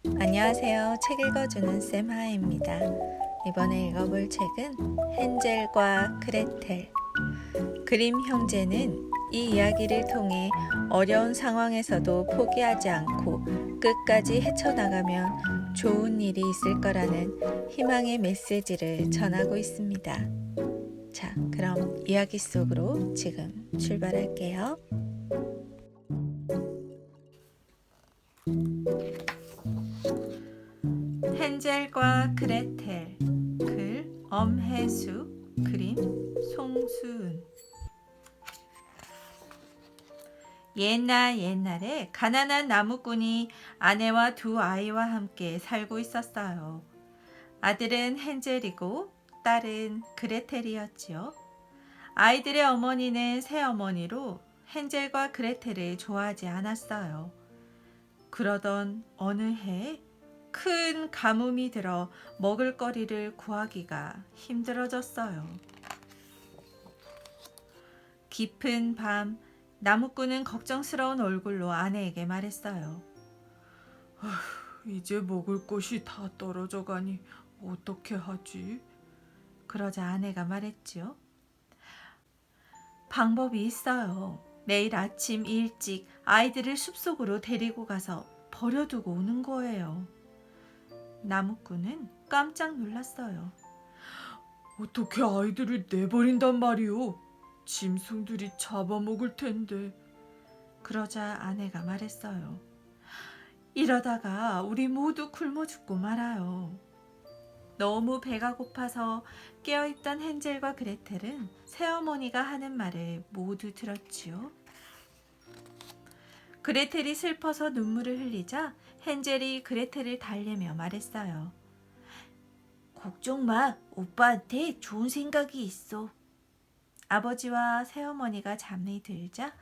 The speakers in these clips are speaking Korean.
안녕하세요. 책 읽어주는 쌤 하입니다. 이번에 읽어볼 책은 헨젤과 그레텔. 그림 형제는 이 이야기를 통해 어려운 상황에서도 포기하지 않고 끝까지 헤쳐나가면 좋은 일이 있을 거라는 희망의 메시지를 전하고 있습니다. 자, 그럼 이야기 속으로 지금 출발할게요. 헨젤과 그레텔. 글 엄혜수, 그림 송수은. 옛날에 가난한 나무꾼이 아내와 두 아이와 함께 살고 있었어요. 아들은 헨젤이고 딸은 그레텔이었지요. 아이들의 어머니는 새어머니로 헨젤과 그레텔을 좋아하지 않았어요. 그러던 어느 해 큰 가뭄이 들어 먹을거리를 구하기가 힘들어졌어요. 깊은 밤, 나무꾼은 걱정스러운 얼굴로 아내에게 말했어요. 이제 먹을 것이 다 떨어져 가니 어떻게 하지? 그러자 아내가 말했지요. 방법이 있어요. 내일 아침 일찍 아이들을 숲속으로 데리고 가서 버려두고 오는 거예요. 나무꾼은 깜짝 놀랐어요. 어떻게 아이들을 내버린단 말이오? 짐승들이 잡아먹을 텐데. 그러자 아내가 말했어요. 이러다가 우리 모두 굶어 죽고 말아요. 너무 배가 고파서 깨어있던 헨젤과 그레텔은 새어머니가 하는 말을 모두 들었지요. 그레텔이 슬퍼서 눈물을 흘리자 헨젤이 그레텔을 달래며 말했어요. 걱정 마, 오빠한테 좋은 생각이 있어. 아버지와 새어머니가 잠이 들자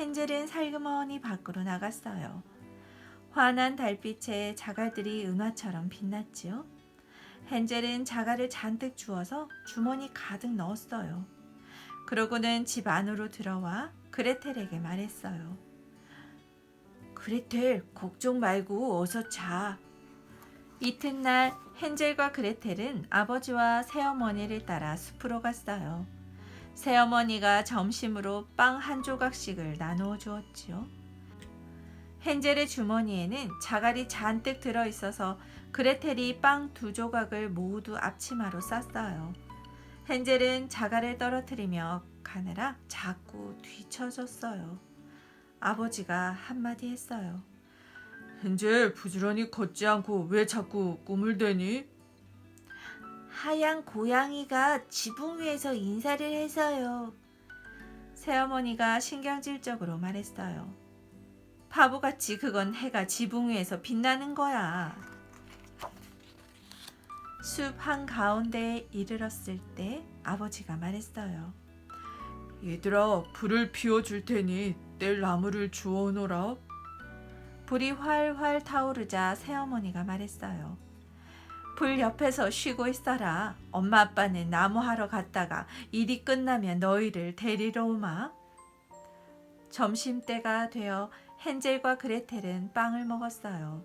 헨젤은 살그머니 밖으로 나갔어요. 환한 달빛에 자갈들이 은화처럼 빛났지요. 헨젤은 자갈을 잔뜩 주워서 주머니 가득 넣었어요. 그러고는 집 안으로 들어와 그레텔에게 말했어요. 그레텔, 걱정 말고 어서 자. 이튿날 헨젤과 그레텔은 아버지와 새어머니를 따라 숲으로 갔어요. 새어머니가 점심으로 빵 한 조각씩을 나누어 주었지요. 헨젤의 주머니에는 자갈이 잔뜩 들어있어서 그레텔이 빵 두 조각을 모두 앞치마로 쌌어요. 헨젤은 자갈을 떨어뜨리며 가느라 자꾸 뒤처졌어요. 아버지가 한마디 했어요. 헨젤, 부지런히 걷지 않고 왜 자꾸 꿈을 대니? 하얀 고양이가 지붕 위에서 인사를 해서요. 새어머니가 신경질적으로 말했어요. 바보같이 그건 해가 지붕 위에서 빛나는 거야. 숲 한가운데에 이르렀을 때 아버지가 말했어요. 얘들아, 불을 피워줄 테니 뗄 나무를 주워오너라. 불이 활활 타오르자 새어머니가 말했어요. 불 옆에서 쉬고 있어라. 엄마 아빠는 나무 하러 갔다가 일이 끝나면 너희를 데리러 오마. 점심때가 되어 헨젤과 그레텔은 빵을 먹었어요.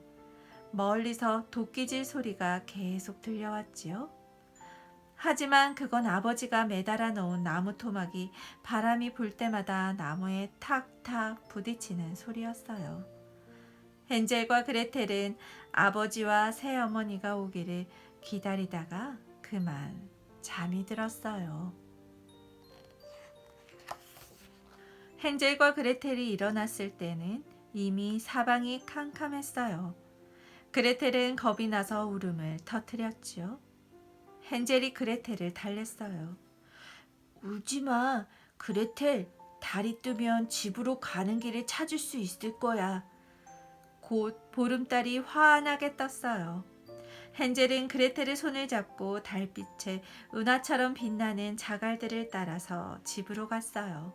멀리서 도끼질 소리가 계속 들려왔지요. 하지만 그건 아버지가 매달아 놓은 나무 토막이 바람이 불 때마다 나무에 탁탁 부딪히는 소리였어요. 헨젤과 그레텔은 아버지와 새어머니가 오기를 기다리다가 그만 잠이 들었어요. 헨젤과 그레텔이 일어났을 때는 이미 사방이 캄캄했어요. 그레텔은 겁이 나서 울음을 터뜨렸지요. 헨젤이 그레텔을 달랬어요. 울지마, 그레텔. 달이 뜨면 집으로 가는 길을 찾을 수 있을 거야. 곧 보름달이 환하게 떴어요. 헨젤은 그레텔의 손을 잡고 달빛에 은하처럼 빛나는 자갈들을 따라서 집으로 갔어요.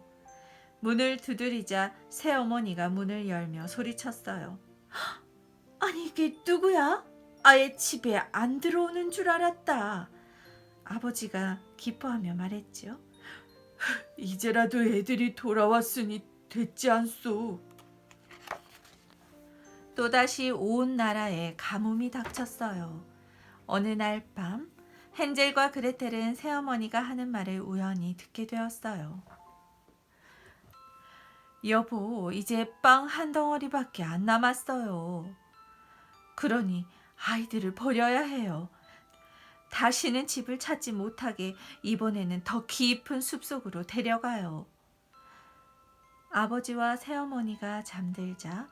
문을 두드리자 새어머니가 문을 열며 소리쳤어요. 아니 이게 누구야? 아예 집에 안 들어오는 줄 알았다. 아버지가 기뻐하며 말했지요. 이제라도 애들이 돌아왔으니 됐지 않소. 또다시 온 나라에 가뭄이 닥쳤어요. 어느 날 밤 헨젤과 그레텔은 새어머니가 하는 말을 우연히 듣게 되었어요. 여보, 이제 빵 한 덩어리밖에 안 남았어요. 그러니 아이들을 버려야 해요. 다시는 집을 찾지 못하게 이번에는 더 깊은 숲속으로 데려가요. 아버지와 새어머니가 잠들자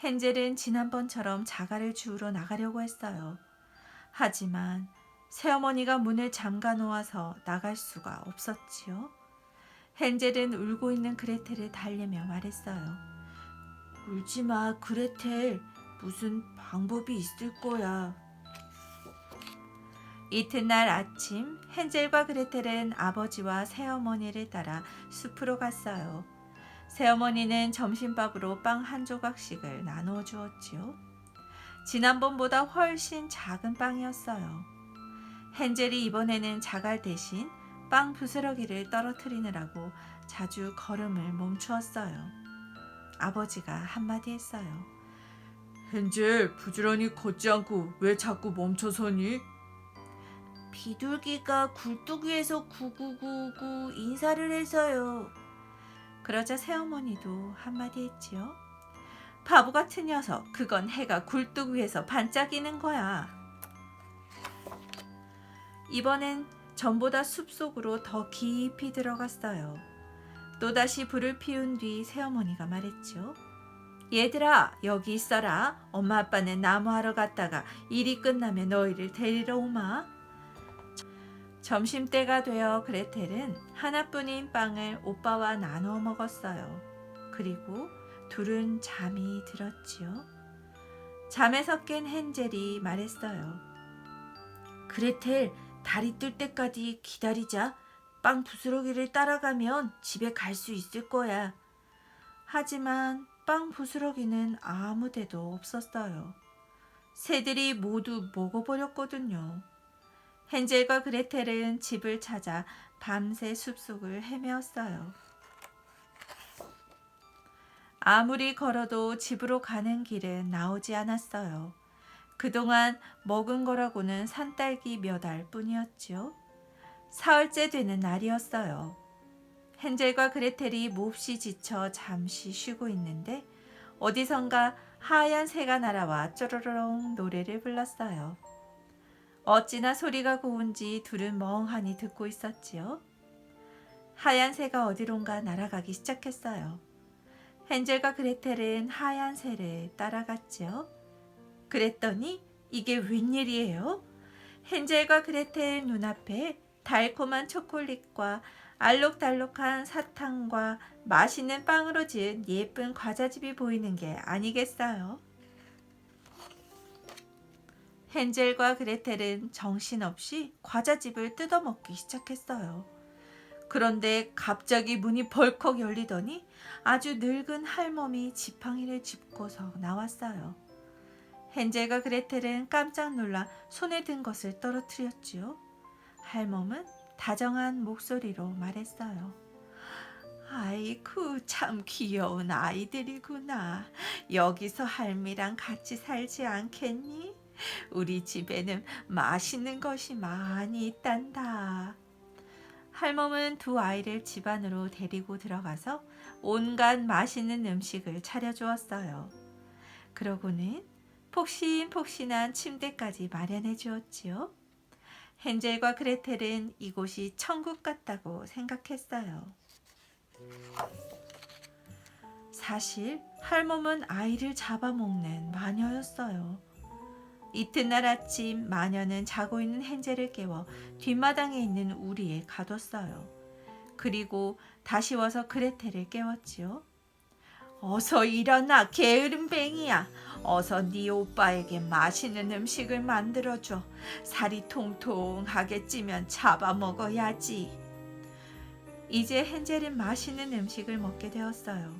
헨젤은 지난번처럼 자갈을 주우러 나가려고 했어요. 하지만 새어머니가 문을 잠가 놓아서 나갈 수가 없었지요. 헨젤은 울고 있는 그레텔을 달래며 말했어요. 울지 마, 그레텔. 무슨 방법이 있을 거야. 이튿날 아침 헨젤과 그레텔은 아버지와 새어머니를 따라 숲으로 갔어요. 새어머니는 점심밥으로 빵 한 조각씩을 나누어 주었지요. 지난번보다 훨씬 작은 빵이었어요. 헨젤이 이번에는 자갈 대신 빵 부스러기를 떨어뜨리느라고 자주 걸음을 멈추었어요. 아버지가 한마디 했어요. 헨젤, 부지런히 걷지 않고 왜 자꾸 멈춰서니? 비둘기가 굴뚝 위에서 구구구구 인사를 해서요. 그러자 새어머니도 한마디 했지요. 바보 같은 녀석, 그건 해가 굴뚝 위에서 반짝이는 거야. 이번엔 전보다 숲속으로 더 깊이 들어갔어요. 또다시 불을 피운 뒤 새어머니가 말했죠. 얘들아, 여기 있어라. 엄마 아빠는 나무하러 갔다가 일이 끝나면 너희를 데리러 오마. 점심때가 되어 그레텔은 하나뿐인 빵을 오빠와 나누어 먹었어요. 그리고 둘은 잠이 들었지요. 잠에서 깬 헨젤이 말했어요. 그레텔, 달이 뜰 때까지 기다리자. 빵 부스러기를 따라가면 집에 갈 수 있을 거야. 하지만 빵 부스러기는 아무 데도 없었어요. 새들이 모두 먹어버렸거든요. 헨젤과 그레텔은 집을 찾아 밤새 숲속을 헤매었어요. 아무리 걸어도 집으로 가는 길은 나오지 않았어요. 그동안 먹은 거라고는 산딸기 몇 알 뿐이었지요. 사흘째 되는 날이었어요. 헨젤과 그레텔이 몹시 지쳐 잠시 쉬고 있는데 어디선가 하얀 새가 날아와 쪼로로롱 노래를 불렀어요. 어찌나 소리가 고운지 둘은 멍하니 듣고 있었지요. 하얀 새가 어디론가 날아가기 시작했어요. 헨젤과 그레텔은 하얀 새를 따라갔지요. 그랬더니 이게 웬일이에요? 헨젤과 그레텔 눈앞에 달콤한 초콜릿과 알록달록한 사탕과 맛있는 빵으로 지은 예쁜 과자집이 보이는 게 아니겠어요? 헨젤과 그레텔은 정신없이 과자집을 뜯어먹기 시작했어요. 그런데 갑자기 문이 벌컥 열리더니 아주 늙은 할멈이 지팡이를 짚고서 나왔어요. 헨젤과 그레텔은 깜짝 놀라 손에 든 것을 떨어뜨렸지요. 할멈은 다정한 목소리로 말했어요. 아이쿠, 참 귀여운 아이들이구나. 여기서 할미랑 같이 살지 않겠니? 우리 집에는 맛있는 것이 많이 있단다. 할멈은 두 아이를 집 안으로 데리고 들어가서 온갖 맛있는 음식을 차려주었어요. 그러고는 폭신폭신한 침대까지 마련해 주었지요. 헨젤과 그레텔은 이곳이 천국 같다고 생각했어요. 사실 할멈은 아이를 잡아먹는 마녀였어요. 이튿날 아침 마녀는 자고 있는 헨젤을 깨워 뒷마당에 있는 우리에 가뒀어요. 그리고 다시 와서 그레텔을 깨웠지요. 어서 일어나, 게으름뱅이야. 어서 네 오빠에게 맛있는 음식을 만들어줘. 살이 통통하게 찌면 잡아먹어야지. 이제 헨젤은 맛있는 음식을 먹게 되었어요.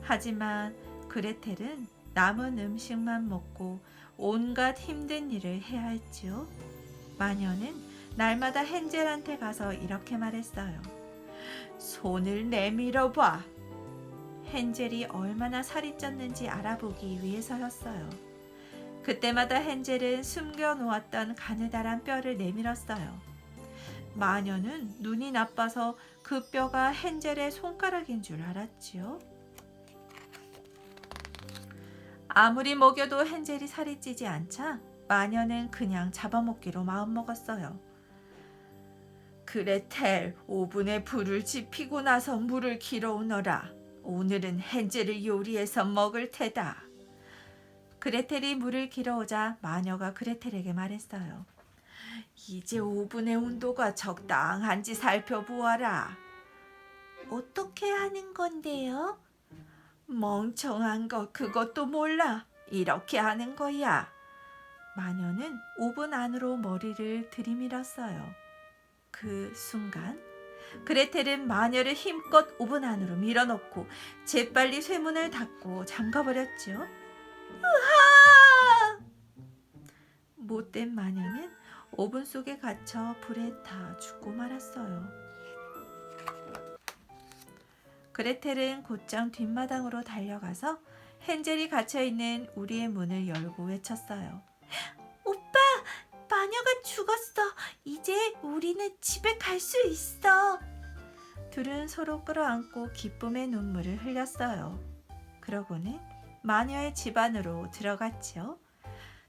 하지만 그레텔은 남은 음식만 먹고 온갖 힘든 일을 해야 했지요. 마녀는 날마다 헨젤한테 가서 이렇게 말했어요. 손을 내밀어 봐. 헨젤이 얼마나 살이 쪘는지 알아보기 위해서였어요. 그때마다 헨젤은 숨겨놓았던 가느다란 뼈를 내밀었어요. 마녀는 눈이 나빠서 그 뼈가 헨젤의 손가락인 줄 알았지요. 아무리 먹여도 헨젤이 살이 찌지 않자 마녀는 그냥 잡아먹기로 마음먹었어요. 그레텔, 오븐에 불을 지피고 나서 물을 길어오너라. 오늘은 헨젤을 요리해서 먹을 테다. 그레텔이 물을 길어오자 마녀가 그레텔에게 말했어요. 이제 오븐의 온도가 적당한지 살펴보아라. 어떻게 하는 건데요? 멍청한 거 그것도 몰라. 이렇게 하는 거야. 마녀는 오븐 안으로 머리를 들이밀었어요. 그 순간 그레텔은 마녀를 힘껏 오븐 안으로 밀어넣고 재빨리 쇠문을 닫고 잠가버렸죠. 으아! 못된 마녀는 오븐 속에 갇혀 불에 타 죽고 말았어요. 그레텔은 곧장 뒷마당으로 달려가서 헨젤이 갇혀있는 우리의 문을 열고 외쳤어요. 오빠! 마녀가 죽었어. 이제 우리는 집에 갈 수 있어. 둘은 서로 끌어안고 기쁨의 눈물을 흘렸어요. 그러고는 마녀의 집 안으로 들어갔지요.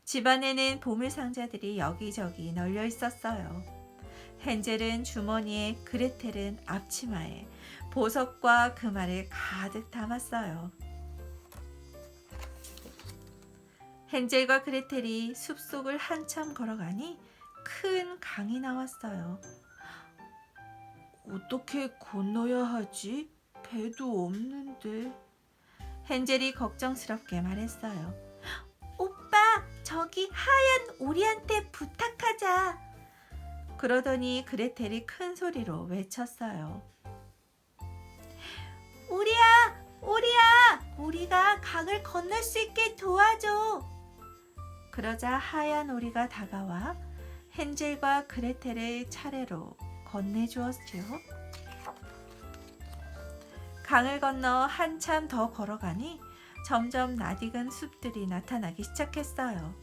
집 안에는 보물상자들이 여기저기 널려 있었어요. 헨젤은 주머니에, 그레텔은 앞치마에 보석과 금알을 가득 담았어요. 헨젤과 그레텔이 숲속을 한참 걸어가니 큰 강이 나왔어요. 어떻게 건너야 하지? 배도 없는데. 헨젤이 걱정스럽게 말했어요. 오빠, 저기 하얀 오리한테 부탁하자. 그러더니 그레텔이 큰 소리로 외쳤어요. 오리야, 오리야, 우리가 강을 건널 수 있게 도와줘. 그러자 하얀 오리가 다가와 헨젤과 그레텔을 차례로 건네주었지요. 강을 건너 한참 더 걸어가니 점점 낯익은 숲들이 나타나기 시작했어요.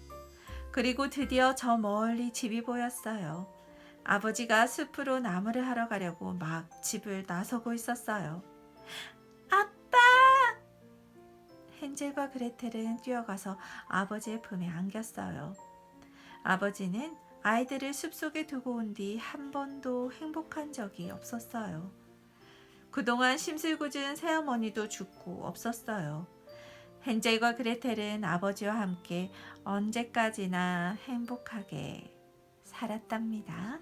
그리고 드디어 저 멀리 집이 보였어요. 아버지가 숲으로 나무를 하러 가려고 막 집을 나서고 있었어요. 아빠! 헨젤과 그레텔은 뛰어가서 아버지의 품에 안겼어요. 아버지는 아이들을 숲속에 두고 온 뒤 한 번도 행복한 적이 없었어요. 그동안 심술궂은 새어머니도 죽고 없었어요. 헨젤과 그레텔은 아버지와 함께 언제까지나 행복하게 살았답니다.